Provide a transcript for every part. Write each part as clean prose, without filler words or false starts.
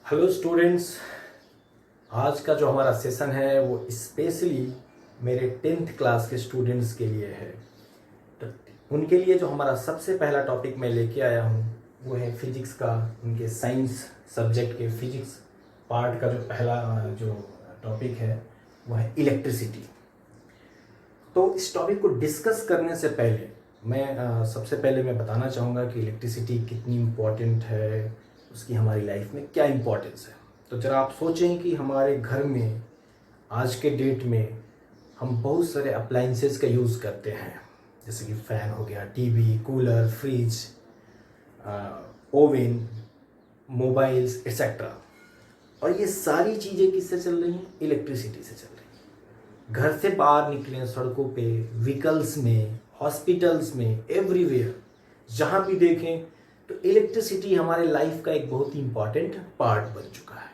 Hello students. आज का जो हमारा सेशन है वो स्पेशली मेरे 10th क्लास के स्टूडेंट्स के लिए है। तो उनके लिए जो हमारा सबसे पहला टॉपिक मैं लेके आया हूँ वो है फिजिक्स का। उनके साइंस सब्जेक्ट के फिजिक्स पार्ट का जो पहला जो टॉपिक है वो है इलेक्ट्रिसिटी। तो इस टॉपिक को डिस्कस करने से पहले सबसे पहले मैं बताना चाहूँगा कि इलेक्ट्रिसिटी कितनी इम्पोर्टेंट है, उसकी हमारी लाइफ में क्या इम्पोर्टेंस है। तो जरा आप सोचें कि हमारे घर में आज के डेट में हम बहुत सारे अप्लाइंसेस का यूज़ करते हैं, जैसे कि फ़ैन हो गया, TV, cooler, fridge, oven, mobiles etcetera. और ये सारी चीज़ें किससे चल रही हैं? इलेक्ट्रिसिटी से चल रही हैं। घर से बाहर निकलें, सड़कों पे, व्हीकल्स में, हॉस्पिटल्स में, एवरीवेयर जहाँ भी देखें तो इलेक्ट्रिसिटी हमारे लाइफ का एक बहुत ही इम्पॉर्टेंट पार्ट बन चुका है।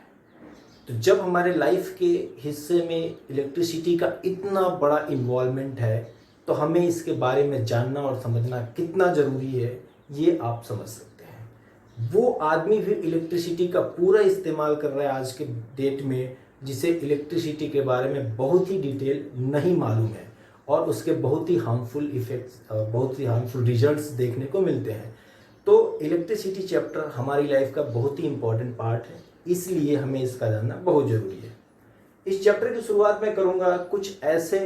तो जब हमारे लाइफ के हिस्से में इलेक्ट्रिसिटी का इतना बड़ा इन्वॉल्वमेंट है तो हमें इसके बारे में जानना और समझना कितना ज़रूरी है ये आप समझ सकते हैं। वो आदमी भी इलेक्ट्रिसिटी का पूरा इस्तेमाल कर रहा है आज के डेट में, जिसे इलेक्ट्रिसिटी के बारे में बहुत ही डिटेल नहीं मालूम है और उसके बहुत ही हार्मफुल इफ़ेक्ट्स, बहुत ही हार्मफुल रिजल्ट्स देखने को मिलते हैं। तो इलेक्ट्रिसिटी चैप्टर हमारी लाइफ का बहुत ही इम्पॉर्टेंट पार्ट है, इसलिए हमें इसका जानना बहुत ज़रूरी है। इस चैप्टर की शुरुआत मैं करूँगा कुछ ऐसे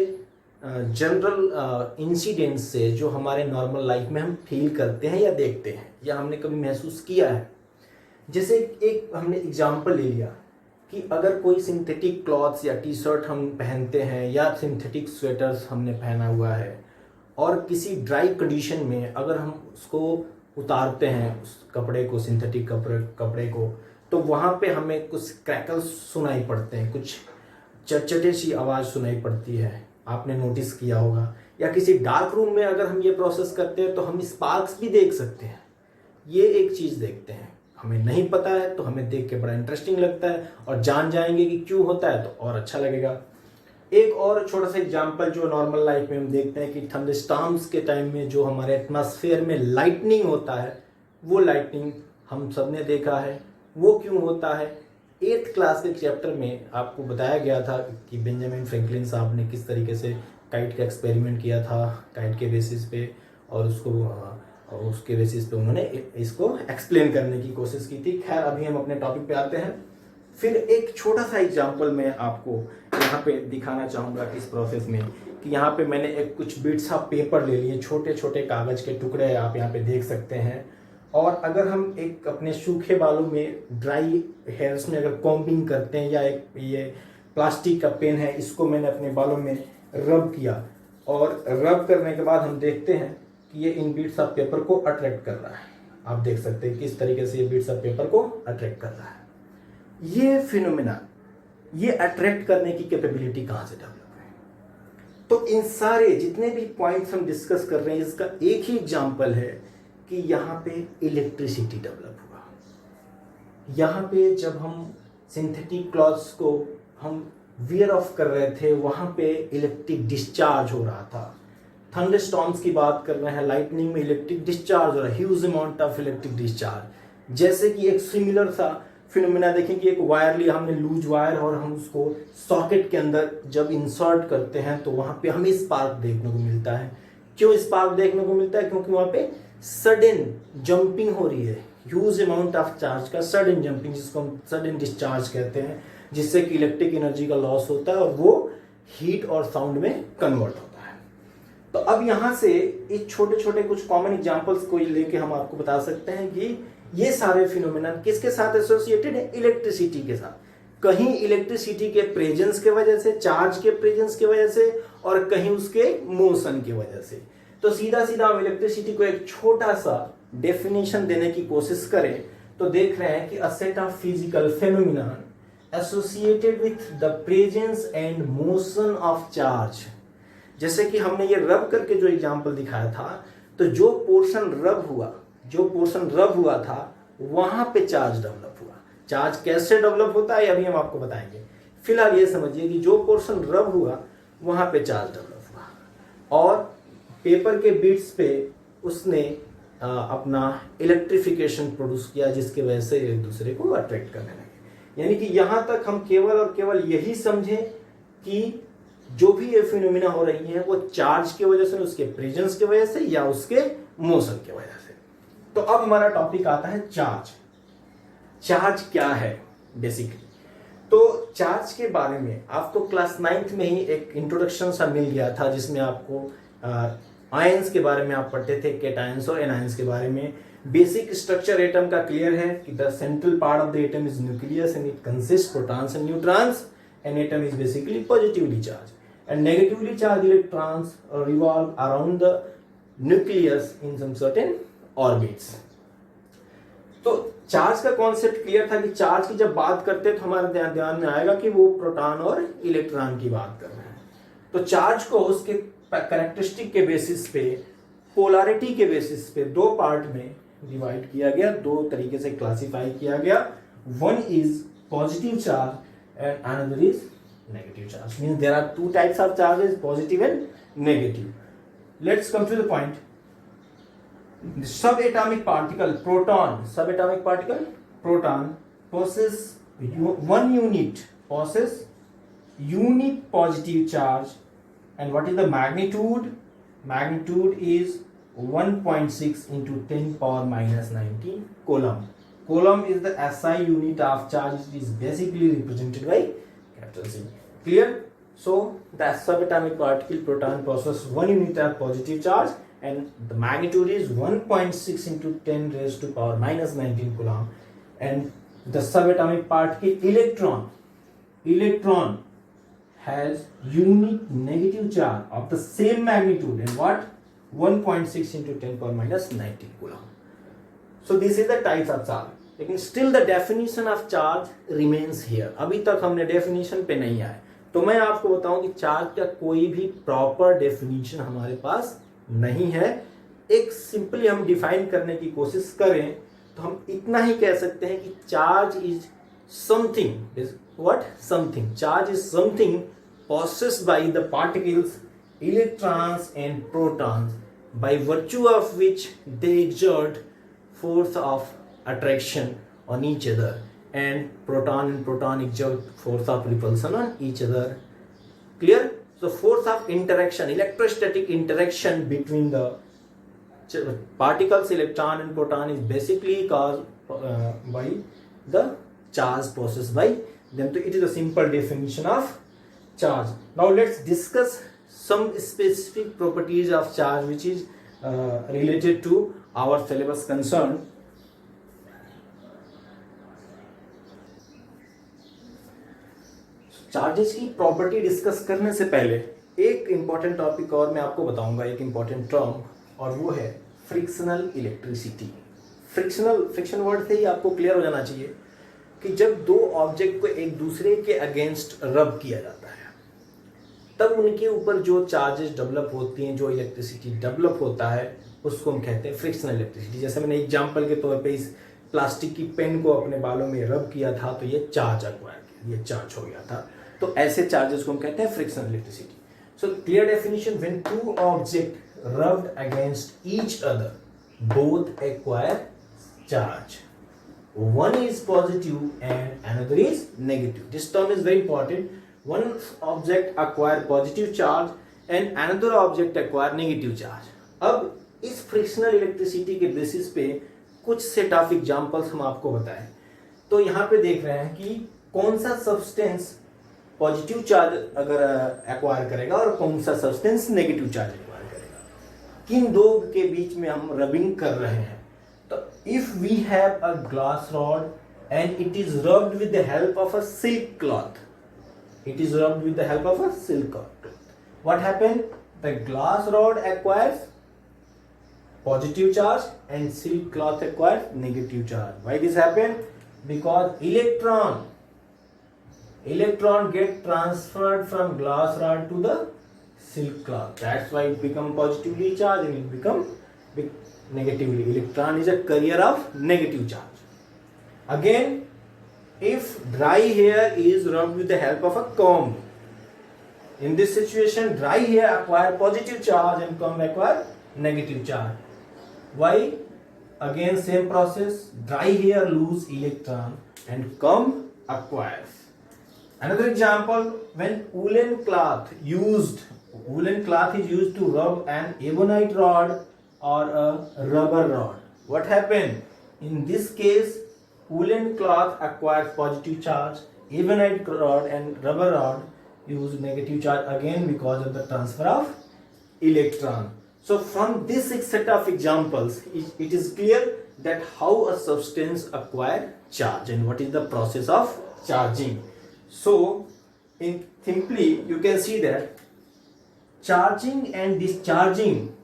जनरल इंसिडेंट्स से जो हमारे नॉर्मल लाइफ में हम फील करते हैं या देखते हैं या हमने कभी महसूस किया है। जैसे एक हमने एग्जाम्पल ले लिया कि अगर कोई सिंथेटिक क्लॉथ्स या टी शर्ट हम पहनते हैं या सिंथेटिक स्वेटर्स हमने पहना हुआ है और किसी ड्राई कंडीशन में अगर हम उसको उतारते हैं, उस कपड़े को, सिंथेटिक कपड़े को, तो वहाँ पे हमें कुछ क्रैकल्स सुनाई पड़ते हैं, कुछ चटचटे सी आवाज़ सुनाई पड़ती है। आपने नोटिस किया होगा। या किसी डार्क रूम में अगर हम ये प्रोसेस करते हैं तो हम स्पार्क्स भी देख सकते हैं। ये एक चीज़ देखते हैं, हमें नहीं पता है तो हमें देख के बड़ा इंटरेस्टिंग लगता है और जान जाएंगे कि क्यों होता है तो और अच्छा लगेगा। एक और छोटा सा एग्जांपल जो नॉर्मल लाइफ में हम देखते हैं कि थंडरस्टॉर्म्स के टाइम में जो हमारे एटमॉस्फेयर में लाइटनिंग होता है, वो लाइटनिंग हम सब ने देखा है। वो क्यों होता है? 8th क्लास के चैप्टर में आपको बताया गया था कि बेंजामिन फ्रैंकलिन साहब ने किस तरीके से काइट का एक्सपेरिमेंट किया था काइट के बेसिस पे, और उसके बेसिस पे उन्होंने इसको एक्सप्लेन करने की कोशिश की थी। खैर, अभी हम अपने टॉपिक पे आते हैं। फिर एक छोटा सा एग्जांपल मैं आपको यहाँ पे दिखाना चाहूँगा इस प्रोसेस में कि यहाँ पे मैंने एक कुछ बिट्स ऑफ पेपर ले लिए, छोटे छोटे कागज़ के टुकड़े आप यहाँ पे देख सकते हैं। और अगर हम एक अपने सूखे बालों में, ड्राई हेयर्स में अगर कॉम्बिंग करते हैं, या एक ये प्लास्टिक का पेन है, इसको मैंने अपने बालों में रब किया और रब करने के बाद हम देखते हैं कि ये इन बिट्स ऑफ पेपर को अट्रैक्ट कर रहा है। आप देख सकते हैं किस तरीके से ये बिट्स ऑफ पेपर को अट्रैक्ट कर रहा है। ये फिनोमेना, ये अट्रैक्ट करने की कैपेबिलिटी कहाँ से डेवलप है? तो इन सारे जितने भी पॉइंट्स हम डिस्कस कर रहे हैं, इसका एक ही एग्जांपल है कि यहाँ पे इलेक्ट्रिसिटी डेवलप हुआ। यहाँ पे जब हम सिंथेटिक क्लॉथ्स को हम वियर ऑफ कर रहे थे, वहाँ पे इलेक्ट्रिक डिस्चार्ज हो रहा था। थंडरस्टॉर्म्स की बात कर रहे हैं, लाइटनिंग में इलेक्ट्रिक डिस्चार्ज हो रहा है, huge amount of electric discharge. जैसे कि एक सिमिलर सा फिनोमेना देखें कि एक वायर लिया हमने, लूज वायर, और हम उसको सॉकेट के अंदर जब इंसर्ट करते हैं तो वहाँ पे हमें स्पार्क देखने को मिलता है। क्यों स्पार्क देखने को मिलता है? क्योंकि वहाँ पे सडन जंपिंग हो रही है, ह्यूज अमाउंट ऑफ चार्ज का सडन जंपिंग, जिसको हम सडन डिस्चार्ज कहते हैं, जिससे कि इलेक्ट्रिक एनर्जी का लॉस होता है और वो हीट और साउंड में कन्वर्ट होता है। तो अब यहाँ से इस छोटे छोटे कुछ कॉमन एग्जाम्पल्स को लेके हम आपको बता सकते हैं कि ये सारे फिनोमेना किसके साथ एसोसिएटेड है? इलेक्ट्रिसिटी के साथ। कहीं इलेक्ट्रिसिटी के प्रेजेंस के वजह से, चार्ज के प्रेजेंस की वजह से, और कहीं उसके मोशन की वजह से। तो सीधा सीधा हम इलेक्ट्रिसिटी को एक छोटा सा डेफिनेशन देने की कोशिश करें तो देख रहे हैं कि a set of physical phenomena associated with the presence and motion of charge. जैसे कि हमने ये रब करके जो एग्जांपल दिखाया था, तो जो पोर्शन रब हुआ था वहां पे चार्ज डेवलप हुआ। चार्ज कैसे डेवलप होता है अभी हम आपको बताएंगे। फिलहाल ये समझिए कि जो पोर्शन रब हुआ वहां पे चार्ज डेवलप हुआ और पेपर के बीट्स पे उसने अपना इलेक्ट्रिफिकेशन प्रोड्यूस किया, जिसके वजह से एक दूसरे को अट्रैक्ट करने लगे। यानी कि यहां तक हम केवल और केवल यही समझें कि जो भी ये फिनोमिना हो रही है वो चार्ज की वजह से, उसके प्रेजेंस की वजह से या उसके मोशन की वजह से। तो अब हमारा टॉपिक आता है चार्ज। चार्ज क्या है बेसिकली? तो चार्ज के बारे में आपको क्लास 9th में ही एक इंट्रोडक्शन सा मिल गया था, जिसमें आपको आयंस के बारे में आप पढ़ते थे, कैटायंस और एनायंस के बारे में। बेसिक स्ट्रक्चर एटम का क्लियर है कि the central part of the atom is nucleus and it consist protons and neutrons. An atom is basically positively charged, and negatively charged electrons revolve around the nucleus in some certain orbits. तो charge का concept clear था कि charge की जब बात करते हैं तो हमारे ध्यान में आएगा कि वो प्रोटॉन और इलेक्ट्रॉन की बात कर रहे हैं। तो चार्ज को उसके कैरेक्टरिस्टिक के बेसिस पे, पोलैरिटी के बेसिस पे दो पार्ट में डिवाइड किया गया, दो तरीके से क्लासिफाई किया गया। One is positive charge and another is negative charge. Means there are two types of charges, positive and negative. Let's come to the point. The subatomic particle proton, possess one unit positive charge, and what is the magnitude? Magnitude is 1.6 into 10 power minus 19 coulomb. Coulomb is the SI unit of charge. It is basically represented by capital C. Clear? So the subatomic particle proton possesses one unit of positive charge, and the magnitude is 1.6 into 10 raised to power minus 19 coulomb. And the subatomic particle electron has unique negative charge of the same magnitude, and what? 1.6 into 10 power minus 19 coulomb. So this is the types of charge. लेकिन still the definition of charge remains here. अभी तक हमने definition पे नहीं आए, तो मैं आपको बताऊं कि चार्ज का कोई भी प्रॉपर डेफिनेशन हमारे पास नहीं है। एक सिंपली हम डिफाइन करने की कोशिश करें तो हम इतना ही कह सकते हैं कि charge is something, what? Something. Charge is something possessed by the particles electrons and protons, by virtue of which they exert force of attraction on each other, and proton exert force of repulsion on each other. Clear? So force of interaction, electrostatic interaction between the particles electron and proton is basically caused by the charge possessed by them. So it is a simple definition of charge. Now let's discuss some specific properties of charge which is related to our syllabus concern. Charges की property discuss करने से पहले एक important topic और मैं आपको बताऊंगा, एक इंपॉर्टेंट टर्म, और वो है फ्रिक्शनल इलेक्ट्रिसिटी। फ्रिक्शन वर्ड से ही आपको क्लियर हो जाना चाहिए कि जब दो ऑब्जेक्ट को एक दूसरे के अगेंस्ट रब किया जाता है तब उनके ऊपर जो चार्जेस डेवलप होती हैं, जो इलेक्ट्रिसिटी डेवलप होता है, उसको हम कहते हैं फ्रिक्शनल इलेक्ट्रिसिटी। जैसे मैंने एग्जांपल के तौर पे इस प्लास्टिक की पेन को अपने बालों में रब किया था तो ये चार्ज एक्वायर किया, ये चार्ज हो गया था। तो ऐसे चार्जेस को हम कहते हैं frictional electricity. So clear definition, when two object rubbed against each other both acquire charge, one is positive and another is negative. This term is very important. One object acquire positive charge and another object acquire negative charge. अब इस frictional electricity के basis पे कुछ set of examples हम आपको बताएं। तो यहाँ पे देख रहे हैं कि कौन सा सब्सटेंस पॉजिटिव चार्ज अगर एक्वायर करेगा और कौन सा सब्सटेंस नेगेटिव चार्ज एक्वायर करेगा, किन दो के बीच में हम रबिंग कर रहे हैं। तो if we have a glass rod and it is rubbed with the help of a silk cloth, what happened? The glass rod acquires positive charge and silk cloth acquires negative charge. Why this happened? Because electron get transferred from glass rod to the silk cloth. That's why it become positively charged and it become negatively. Electron is a carrier of negative charge. Again, if dry hair is rubbed with the help of a comb, in this situation dry hair acquire positive charge and comb acquire negative charge. Why? Again same process, dry hair lose electron and comb acquires. Another example, when woolen cloth is used to rub an ebonite rod or a rubber rod. What happened? In this case, woolen cloth acquires positive charge, ebonite rod and rubber rod use negative charge again because of the transfer of electron. So from this set of examples, it is clear that how a substance acquire charge and what is the process of charging. So in simply you can see that charging and discharging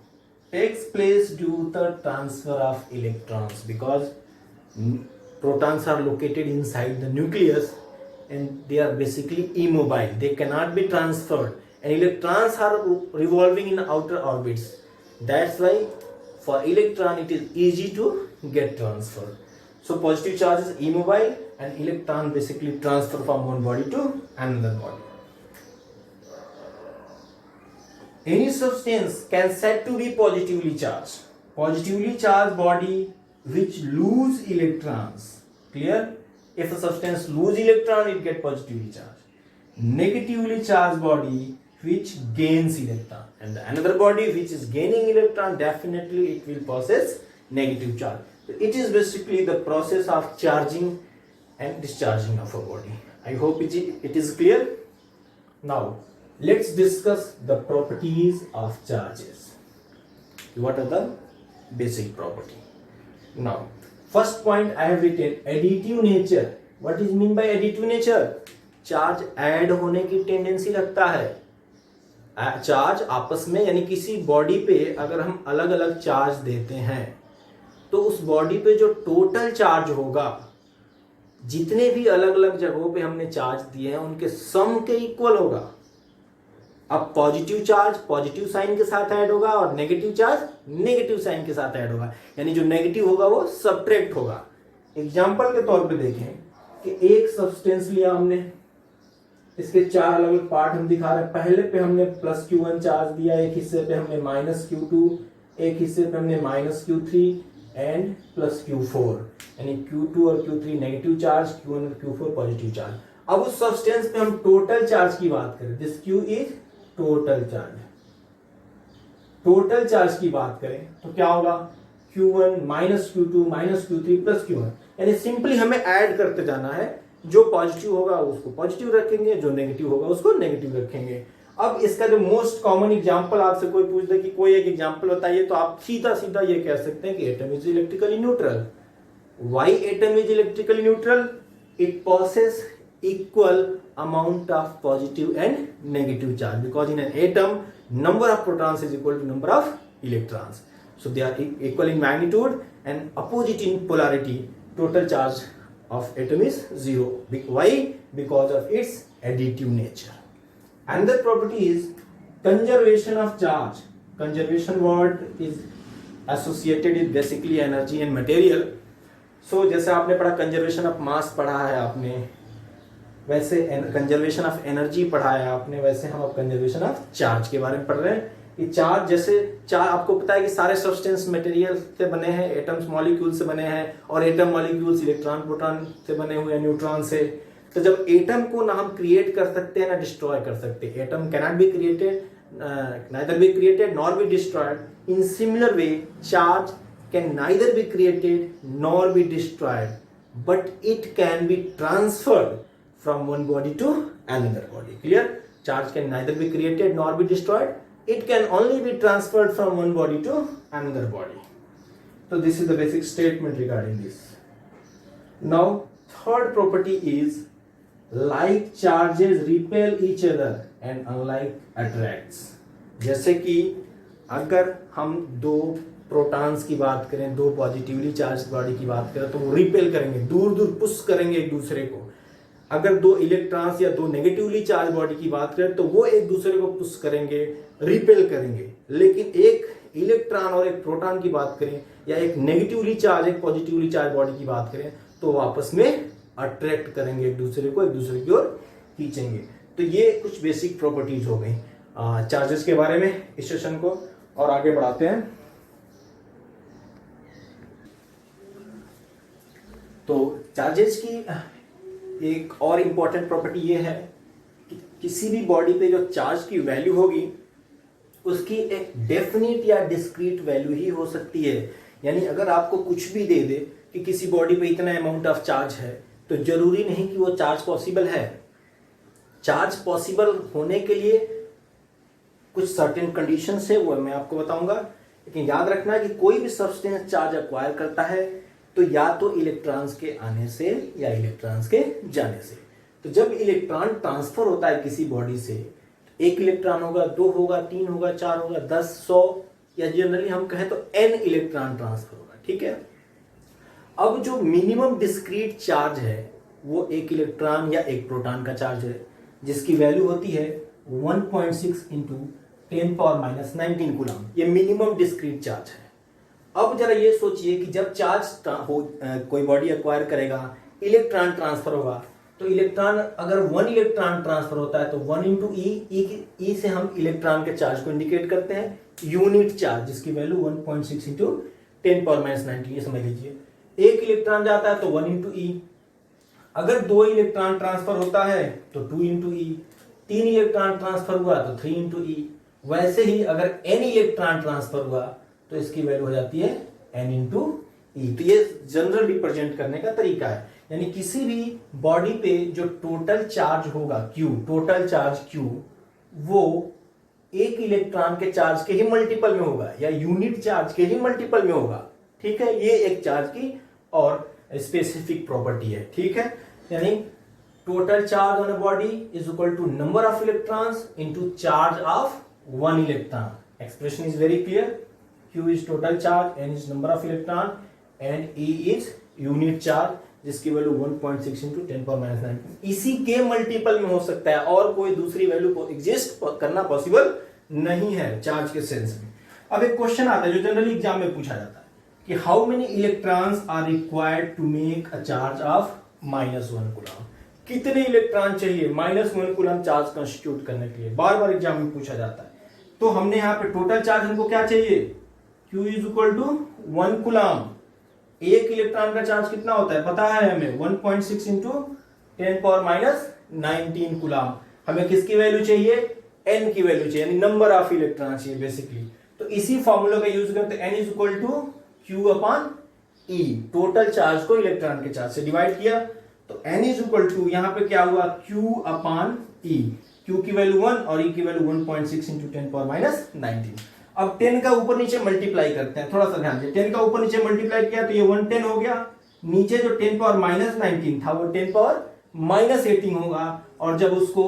takes place due to the transfer of electrons, because protons are located inside the nucleus and they are basically immobile. They cannot be transferred, and electrons are revolving in outer orbits. That's why for electron it is easy to get transferred. So positive charge is immobile and electron basically transfer from one body to another body. Any substance can said to be positively charged. Positively charged body which lose electrons. Clear? If a substance lose electron, it get positively charged. Negatively charged body which gains electron, and another body which is gaining electron, definitely it will possess negative charge. So it is basically the process of charging and discharging of a body. I hope it is clear. Now let's discuss the properties of charges. What are the basic property? Now first point I have written, additive nature. What is mean by additive nature? Charge add होने की tendency रखता है. Charge आपस में, यानी किसी body पे अगर हम अलग अलग चार्ज देते हैं तो उस बॉडी पे जो टोटल चार्ज होगा, जितने भी अलग अलग जगहों पे हमने चार्ज दिए हैं उनके सम के इक्वल होगा. अब पॉजिटिव चार्ज पॉजिटिव साइन के साथ ऐड होगा और नेगेटिव चार्ज नेगेटिव साइन के साथ ऐड होगा, यानी जो नेगेटिव होगा वो सबट्रैक्ट होगा. एग्जांपल के तौर पे देखें कि एक सब्सटेंस लिया हमने, इसके चार अलग अलग पार्ट हम दिखा रहे हैं. पहले पे हमने प्लस Q1 चार्ज दिया, एक हिस्से पे हमने माइनस Q2, एक हिस्से पे हमने minus Q3 and plus Q4, यानी Q2 और Q3 नेगेटिव चार्ज, Q1 और Q4 पॉजिटिव चार्ज. अब उस सब्सटेंस पे हम टोटल चार्ज की बात करें, this Q is total charge. Total charge की बात करें तो क्या होगा? Q1 minus Q2 minus Q3 plus Q1, यानी सिंपली हमें ऐड करते जाना है. जो पॉजिटिव होगा उसको पॉजिटिव रखेंगे, जो नेगेटिव होगा उसको नेगेटिव रखेंगे. अब इसका जो मोस्ट कॉमन एग्जांपल आपसे कोई पूछ दे कि कोई एक एग्जांपल बताइए, तो आप सीधा सीधा ये कह सकते हैं कि atom is electrically neutral. Why atom is electrically neutral? It possesses equal amount of positive and negative charge, because in an atom number of protons is equal to number of electrons, so they are equal in magnitude and opposite in polarity. Total charge of atom is 0. Why? Because of its additive nature. Another property is conservation of charge. Conservation word is associated with basically energy and material. So जैसे आपने पढ़ा conservation of mass पढ़ा है आपने, वैसे conservation of energy पढ़ा है आपने, वैसे हम अब कंजर्वेशन ऑफ चार्ज के बारे में पढ़ रहे हैं. कि चार्ज, जैसे चार्ज आपको पता है कि सारे सब्सटेंस मटेरियल से बने हैं, एटम्स मॉलिक्यूल से बने हैं, और एटम मॉलिक्यूल्स इलेक्ट्रॉन प्रोटॉन से बने हुए हैं, न्यूट्रॉन से. तो जब एटम को ना हम क्रिएट कर सकते हैं ना डिस्ट्रॉय कर सकते, atom cannot be created, neither be created nor be destroyed. In similar way, charge can neither be created nor be destroyed, but it can be transferred from one body to another body. Clear? Charge can neither be created nor be destroyed. It can only be transferred from one body to another body. So this is the basic statement regarding this. Now third property is like charges repel each other and unlike attracts. जैसे कि अगर हम दो protons की बात करें, दो positively charge body की बात करें, तो वो रिपेल करेंगे, दूर दूर पुश करेंगे एक दूसरे को. अगर दो इलेक्ट्रॉन्स या दो नेगेटिवली चार्ज बॉडी की बात करें तो वो एक दूसरे को पुश करेंगे, रिपेल करेंगे. लेकिन एक इलेक्ट्रॉन और एक प्रोटॉन की बात करें, या एक नेगेटिवली चार्ज एक पॉजिटिवली चार्ज बॉडी की बात करें, तो वो आपस में अट्रैक्ट करेंगे एक दूसरे को, एक दूसरे की ओर खींचेंगे. तो ये कुछ बेसिक प्रॉपर्टीज हो गई चार्जेस के बारे में. इस सेशन को और आगे बढ़ाते हैं. तो चार्जेस की एक और इम्पॉर्टेंट प्रॉपर्टी ये है कि किसी भी बॉडी पे जो चार्ज की वैल्यू होगी उसकी एक डेफिनिट या डिस्क्रीट वैल्यू ही हो सकती है। यानी अगर आपको कुछ भी दे दे कि किसी बॉडी पे इतना अमाउंट ऑफ चार्ज है, तो जरूरी नहीं कि वो चार्ज पॉसिबल है। चार्ज पॉसिबल होने के लिए कुछ सर्टेन कंडीशंस है, वो मैं आपको बताऊंगा। लेकिन याद रखना कि कोई भी सब्सटेंस चार्ज एक्वायर करता है तो या तो इलेक्ट्रॉन्स के आने से या इलेक्ट्रॉन्स के जाने से। तो जब इलेक्ट्रॉन ट्रांसफर होता है किसी बॉडी से, एक इलेक्ट्रॉन होगा, दो होगा, तीन होगा, चार होगा, 10, 100 या जनरली हम कहें तो n इलेक्ट्रॉन ट्रांसफर होगा। ठीक है। अब जो मिनिमम डिस्क्रीट चार्ज है वो एक इलेक्ट्रॉन या एक प्रोटॉन का चार्ज है, जिसकी वैल्यू होती है 1.6 इंटू 10⁻⁻19 कूलम। ये मिनिमम डिस्क्रीट चार्ज है। अब जरा ये सोचिए कि जब कोई बॉडी एक्वायर करेगा, इलेक्ट्रॉन ट्रांसफर होगा, तो इलेक्ट्रॉन अगर 1 इलेक्ट्रॉन ट्रांसफर होता है तो 1 इंटू ई से हम इलेक्ट्रॉन के चार्ज को इंडिकेट करते हैं, यूनिट चार्ज जिसकी वैल्यू 1.6 इंटू 10⁻⁻19, ये समझ लीजिए। एक इलेक्ट्रॉन जाता है तो 1 इंटू ई। अगर 2 इलेक्ट्रॉन ट्रांसफर होता है तो 2 इंटू ई। 3 इलेक्ट्रॉन ट्रांसफर हुआ तो 3 इंटू ई। वैसे ही अगर n इलेक्ट्रॉन ट्रांसफर हुआ तो इसकी वैल्यू हो जाती है n इंटू ई। तो ये जनरल रिप्रेजेंट करने का तरीका है। यानी किसी भी बॉडी पे जो टोटल चार्ज होगा Q, टोटल चार्ज Q, वो एक इलेक्ट्रॉन के चार्ज के ही मल्टीपल में होगा या यूनिट चार्ज के ही मल्टीपल में होगा। ठीक है। ये एक चार्ज की और स्पेसिफिक प्रॉपर्टी है। ठीक है। यानी total charge on a body is equal to number of electrons into charge of 1 electron. Expression is very clear. Q is total charge, N is number of electron and E is unit charge जिसकी value 1.6 into 10⁻⁹। इसी के multiple में हो सकता है और कोई दूसरी वैल्यू को एग्जिस्ट करना पॉसिबल नहीं है चार्ज के सेंस में। अब एक क्वेश्चन आता है जो जनरली एग्जाम में पूछा जाता है कि how many electrons are required to make a charge of -1 coulomb. कितने इलेक्ट्रॉन चाहिए -1 कूलम चार्ज कंस्टिट्यूट करने के लिए, बार बार एग्जाम में पूछा जाता है। तो हमने यहाँ पे टोटल चार्ज हमको क्या चाहिए, Q is equal to 1 coulomb. एक इलेक्ट्रॉन का चार्ज कितना होता है पता है हमें, 1.6 इंटू 10⁻⁻19 कूलम। हमें किसकी वैल्यू चाहिए, n की वैल्यू चाहिए, यानी नंबर ऑफ इलेक्ट्रॉन चाहिए बेसिकली। तो इसी फॉर्मूला का यूज करते हैं, n is equal to Q upon E। Total charge को इलेक्ट्रॉन के चार्ज से डिवाइड किया तो n इज इक्वल टू यहां पे क्या हुआ, Q अपॉन E। Q की वैल्यू 1 और E की वैल्यू 1.6 इंटू 10⁻⁻19। अब 10 का ऊपर नीचे मल्टीप्लाई करते हैं, थोड़ा सा ध्यान दें। 10 का ऊपर नीचे मल्टीप्लाई किया तो ये 110 हो गया। नीचे जो 10⁻⁻19 था वो 10⁻⁻18 होगा, और जब उसको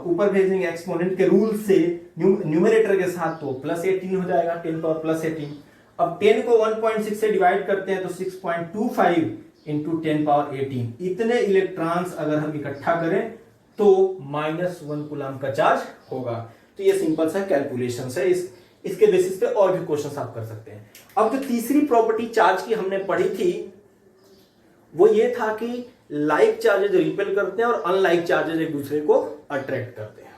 ऊपर भेजेंगे एक्सपोनेंट के रूल से न्यूमरेटर के साथ तो +18 हो जाएगा, 10⁻+18। अब 10 को 1.6 से डिवाइड करते हैं तो 6.25 इंटू 10⁻18। इतने इलेक्ट्रॉन्स अगर हम इकट्ठा करें तो -1 कूलम का चार्ज होगा। तो ये सिंपल सा कैलकुलेशन है, इसके बेसिस पे और भी क्वेश्चंस आप कर सकते हैं। अब जो तीसरी प्रॉपर्टी चार्ज की हमने पढ़ी थी वो ये था कि लाइक चार्जेज रिपेल करते हैं और अनलाइक चार्जेज एक दूसरे को अट्रैक्ट करते हैं।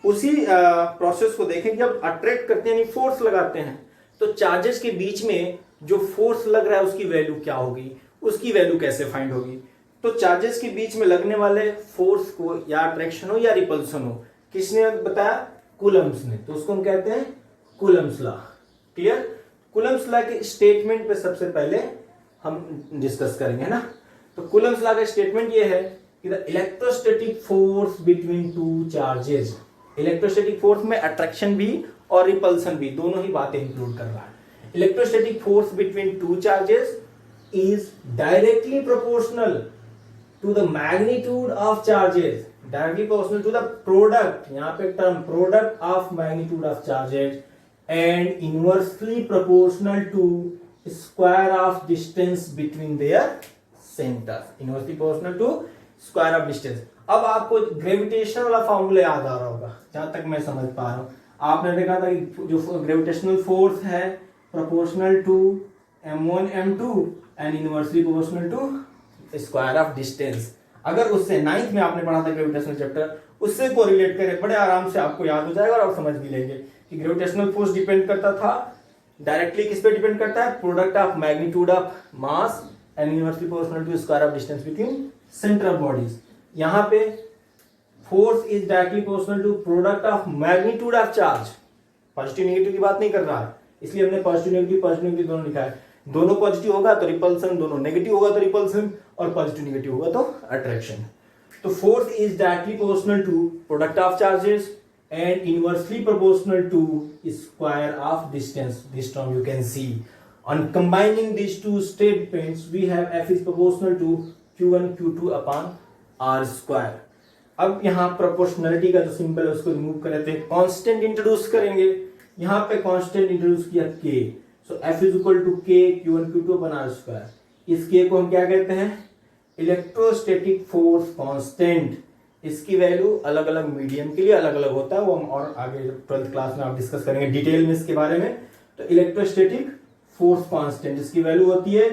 उसी प्रोसेस को देखें, जब अट्रैक्ट करते हैं यानी फोर्स लगाते हैं तो चार्जेस के बीच में जो फोर्स लग रहा है उसकी वैल्यू क्या होगी, उसकी वैल्यू कैसे फाइंड होगी। तो चार्जेस के बीच में लगने वाले फोर्स को या अट्रैक्शन हो या रिपल्सन हो, किसने बताया, कूलम्स ने। तो उसको हम कहते हैं Coulomb's law. Clear. Coulomb's law के स्टेटमेंट पे सबसे पहले हम डिस्कस करेंगे ना। तो कूलम्स लॉ का स्टेटमेंट ये है कि the electrostatic force between two charges. Electrostatic force में अट्रैक्शन भी और रिपल्सन भी दोनों ही बातें इंक्लूड कर रहा है। Electrostatic force between two charges is directly proportional to the magnitude of charges, directly proportional to the product, यहां पे term product of magnitude of charges, and inversely proportional to square of distance between their centres. Inversely proportional to square of distance. अब आपको gravitation वाला formula याद आ रहा होगा, जहां तक मैं समझ पा रहा हूं। आपने देखा था कि जो ग्रेविटेशनल फोर्स है proportional to m1 m2 and inversely proportional to square of distance. अगर उससे 9th में आपने पढ़ा था ग्रेविटेशनल चैप्टर, उससे कोरिलेट करें बड़े आराम से आपको याद हो जाएगा और आप समझ भी लेंगे कि ग्रेविटेशनल फोर्स डिपेंड करता था डायरेक्टली किस पे डिपेंड करता है, product of magnitude of mass and inversely proportional to square of distance between centre of bodies. यहाँ पे force is directly proportional to product of magnitude of charge. Positive negative की बात नहीं कर रहा है, इसलिए हमने पॉजिटिव नेगेटिव दोनों लिखा है। दोनों पॉजिटिव होगा तो रिपल्सन, दोनों नेगेटिव होगा तो रिपल्सन, और पॉजिटिव नेगेटिव होगा तो अट्रैक्शन। तो force is directly proportional to product of charges and inversely proportional to square of distance. This term you can see. On combining these two statements, we have F is proportional to Q1 Q2 upon R square. अब यहाँ proportionality का जो symbol है उसको remove कर लेते हैं, constant introduce करेंगे। यहाँ पे कांस्टेंट इंट्रोड्यूस किया K, so F is equal to K Q1 Q2 upon R square। इस K को हम क्या कहते हैं? Electrostatic force constant. इसकी वैल्यू अलग अलग मीडियम के लिए अलग अलग होता है, वो हम और आगे 12th क्लास में आप डिस्कस करेंगे डिटेल में इसके बारे में। तो इलेक्ट्रोस्टैटिक फोर्स कांस्टेंट इसकी वैल्यू होती है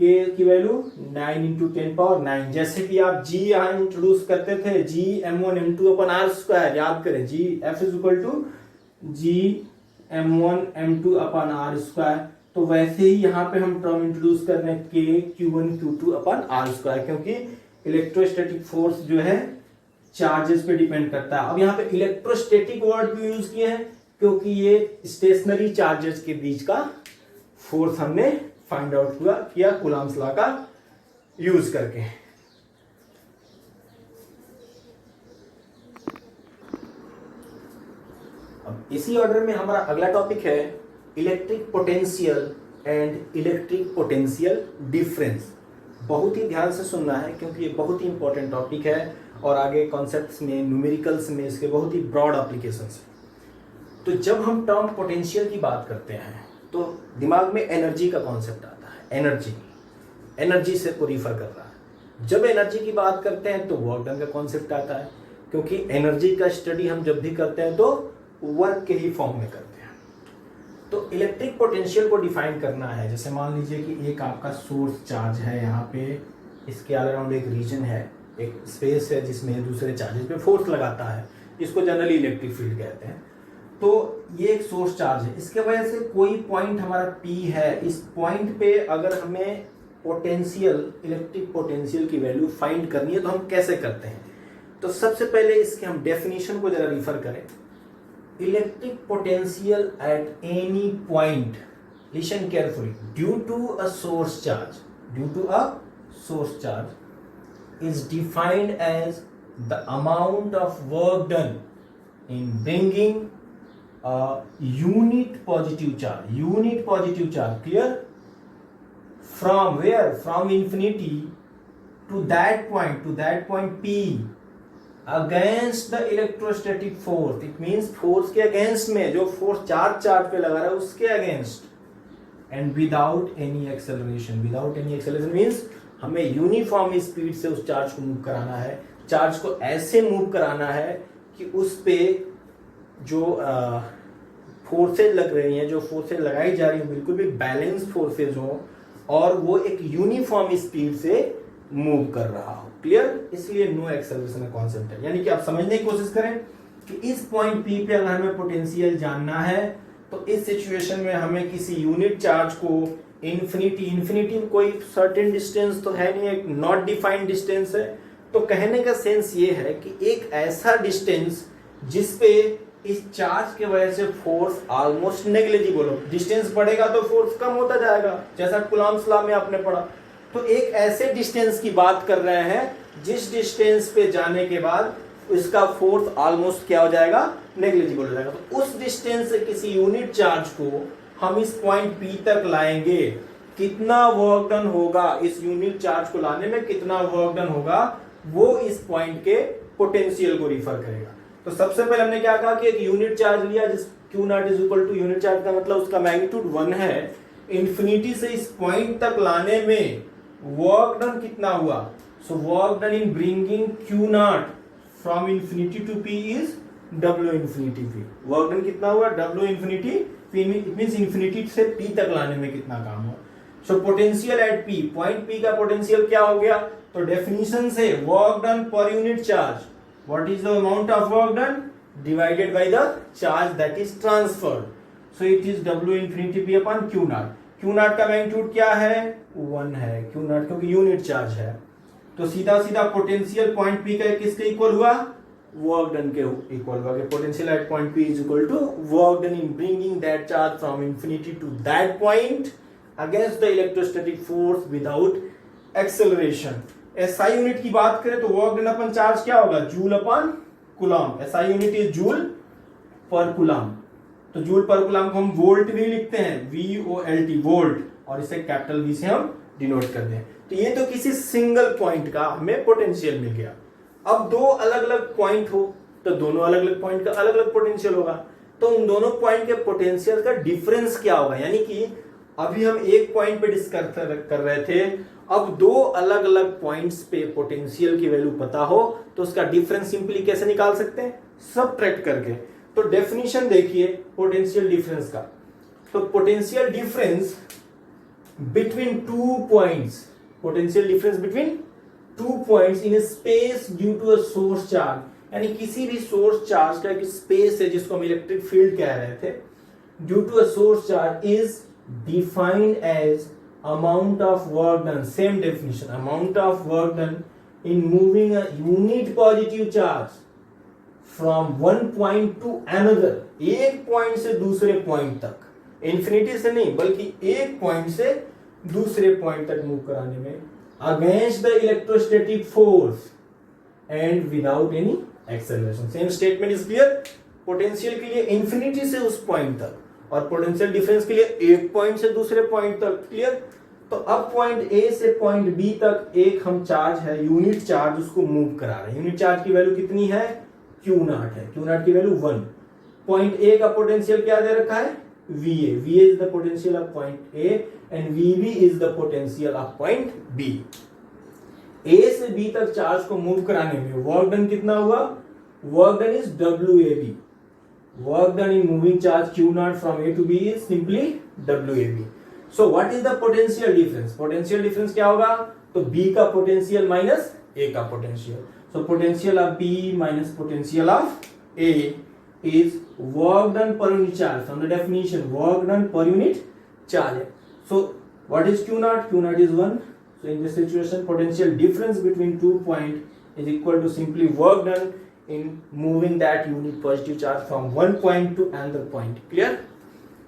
K की वैल्यू 9 इंटू 10⁹। जैसे कि आप G यहाँ इंट्रोड्यूस करते थे, G m1 m2 upon R square, याद करें G F is equal to G m1 m2 upon R square. तो वैसे ही यहाँ पे हम टर्म इंट्रोड्यूस कर रहे हैं K Q1 Q2 अपन R स्क्वायर, क्योंकि इलेक्ट्रोस्टैटिक फोर्स जो है चार्जेस पे डिपेंड करता है। अब यहाँ पे इलेक्ट्रोस्टैटिक वर्ड भी यूज किए हैं क्योंकि ये स्टेशनरी चार्जेस के बीच का फोर्स हमने फाइंड आउट किया कूलम्ब्स लॉ का यूज करके। अब इसी ऑर्डर में हमारा अगला टॉपिक है electric potential and electric potential difference. बहुत ही ध्यान से सुनना है क्योंकि ये बहुत ही इंपॉर्टेंट टॉपिक है और आगे कॉन्सेप्ट्स में, न्यूमेरिकल्स में इसके बहुत ही ब्रॉड एप्लीकेशंस हैं। तो जब हम टर्म पोटेंशियल की बात करते हैं तो दिमाग में एनर्जी का कॉन्सेप्ट आता है। एनर्जी से को रिफर कर रहा है। जब एनर्जी की बात करते हैं तो वर्क डन का कॉन्सेप्ट आता है, क्योंकि एनर्जी का स्टडी हम जब भी करते हैं तो वर्क के ही फॉर्म में करते हैं। तो इलेक्ट्रिक पोटेंशियल को डिफाइन करना है। जैसे मान लीजिए कि एक आपका सोर्स चार्ज है, यहाँ पे इसके ऑल अराउंड एक रीजन है, एक स्पेस है जिसमें दूसरे चार्जेस पे फोर्स लगाता है, इसको जनरली इलेक्ट्रिक फील्ड कहते हैं। तो ये एक सोर्स चार्ज है, इसके वजह से कोई पॉइंट हमारा P है, इस पॉइंट पे अगर हमें पोटेंशियल, इलेक्ट्रिक पोटेंशियल की वैल्यू फाइंड करनी है तो हम कैसे करते हैं? तो सबसे पहले इसके हम डेफिनेशन को जरा रिफर करें। Electric potential at any point, listen carefully, due to a source charge is defined as the amount of work done in bringing a unit positive charge, clear, from where, from infinity to that point P against the electrostatic force. It means force के against में, जो force charge पे लगा रहा है उसके against, and without any acceleration means हमें uniform speed से उस चार्ज को मूव कराना है। चार्ज को ऐसे मूव कराना है कि उस पे जो फोर्सेज लग रही हैं, जो फोर्सेज लगाई जा रही हैं, बिल्कुल भी बैलेंस फोर्सेज हो और वो एक यूनिफॉर्म स्पीड से मूव कर रहा हो। क्लियर? इसलिए नो एक्सेलरेशन का कॉन्सेप्ट है। यानी कि आप समझने की कोशिश करें कि इस पॉइंट पी पे अगर हमें पोटेंशियल जानना है तो इस सिचुएशन में हमें किसी यूनिट चार्ज को इन्फिनिटी कोई सर्टेन डिस्टेंस तो है नहीं, एक नॉट डिफाइंड डिस्टेंस है। तो कहने का सेंस ये है कि एक ऐसा डिस्टेंस जिसपे इस चार्ज के वजह से फोर्स ऑलमोस्ट नेग्लिजिबल हो। डिस्टेंस बढ़ेगा तो फोर्स कम होता जाएगा, जैसा कूलम्ब्स लॉ में आपने पढ़ा। तो एक ऐसे डिस्टेंस की बात कर रहे हैं जिस डिस्टेंस पे जाने के बाद इसका फोर्स ऑलमोस्ट क्या हो जाएगा, नेग्लिजिबल हो जाएगा। तो उस डिस्टेंस से किसी यूनिट चार्ज को हम इस पॉइंट P तक लाएंगे, कितना वर्क डन होगा, इस यूनिट चार्ज को लाने में कितना वर्क डन होगा, वो इस पॉइंट के पोटेंशियल को रिफर करेगा। तो सबसे पहले हमने क्या कहा कि एक यूनिट चार्ज लिया जिस Q0 is equal to, unit charge का मतलब उसका मैग्नीट्यूड 1 है, इंफिनिटी से इस पॉइंट तक लाने में वर्क डन कितना हुआ। So work done in bringing Q0 from infinity to P is W infinity P। Work done कितना हुआ, W infinity P, it means infinity से P तक लाने में कितना काम हुआ। So potential at P, point P का पोटेंशियल क्या हो गया, तो डेफिनेशन से work done per unit charge, what is the amount of work done divided by the charge that is transferred, so it is W infinity P upon Q0। Q not का magnitude क्या है 1 है, Q not क्योंकि unit charge है। तो सीधा सीधा potential point P का किसके इक्वल हुआ, वर्क डन के इक्वल हुआ। Potential at point P is equal to work done in bringing that charge from infinity to that point against the electrostatic force without acceleration. SI unit की बात करें तो work done अपन charge क्या होगा, joule upon coulomb. SI unit is joule पर coulomb. तो joule पर coulomb को हम वोल्ट भी लिखते हैं, VOLT वोल्ट, और इसे कैपिटल V से हम डिनोट करते हैं। तो ये तो किसी सिंगल पॉइंट का हमें पोटेंशियल मिल गया। अब दो अलग अलग पॉइंट हो तो दोनों अलग अलग पॉइंट का अलग अलग पोटेंशियल होगा। तो उन दोनों पॉइंट के पोटेंशियल का डिफरेंस क्या होगा, यानी कि अभी हम एक पॉइंट पे डिस्कस कर रहे थे, अब दो अलग अलग पॉइंट्स पे पोटेंशियल की वैल्यू पता हो तो उसका डिफरेंस सिंपली कैसे निकाल सकते हैं, सबट्रैक्ट करके। तो डेफिनेशन देखिए पोटेंशियल डिफरेंस का। तो potential difference between two points, potential difference between two points in space due to a source charge, यानी किसी भी सोर्स चार्ज का एक स्पेस है जिसको हम इलेक्ट्रिक फील्ड कह रहे थे, due to a source charge is defined as amount of work done, same definition, amount of work done in moving a unit positive charge from one point to another, एक point से दूसरे point तक, infinity से नहीं बल्कि एक point से दूसरे पॉइंट तक मूव कराने में, against the electrostatic force and without any acceleration. Same statement is clear. Potential के लिए इंफिनिटी से उस पॉइंट तक और पोटेंशियल डिफरेंस के लिए एक पॉइंट से दूसरे पॉइंट तक, क्लियर। तो अब पॉइंट ए से पॉइंट बी तक एक हम चार्ज है, यूनिट चार्ज, उसको मूव करा रहे हैं। यूनिट चार्ज की वैल्यू कितनी है, क्यू नॉट है, क्यू नॉट की वैल्यू 1। पॉइंट ए का पोटेंशियल क्या दे रखा है, VA, VA is the potential of point A and VB is the potential of point B. A से बी तक चार्ज को मूव कराने में वर्क डन कितना हुआ, work done is WAB, work done in moving charge q naught from A to B is simply WAB. So what is the potential difference? Potential difference क्या होगा, तो B का potential minus A का potential. So potential of B minus potential of A is work done per unit charge. From the definition, work done per unit charge. So what is q naught? Q naught is 1. So in this situation, potential difference between 2 points is equal to simply work done in moving that unit positive charge from one point to another point, clear?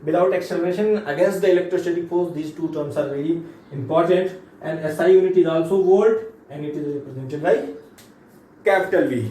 Without acceleration against the electrostatic force, these two terms are very important, and SI unit is also volt and it is represented by capital V.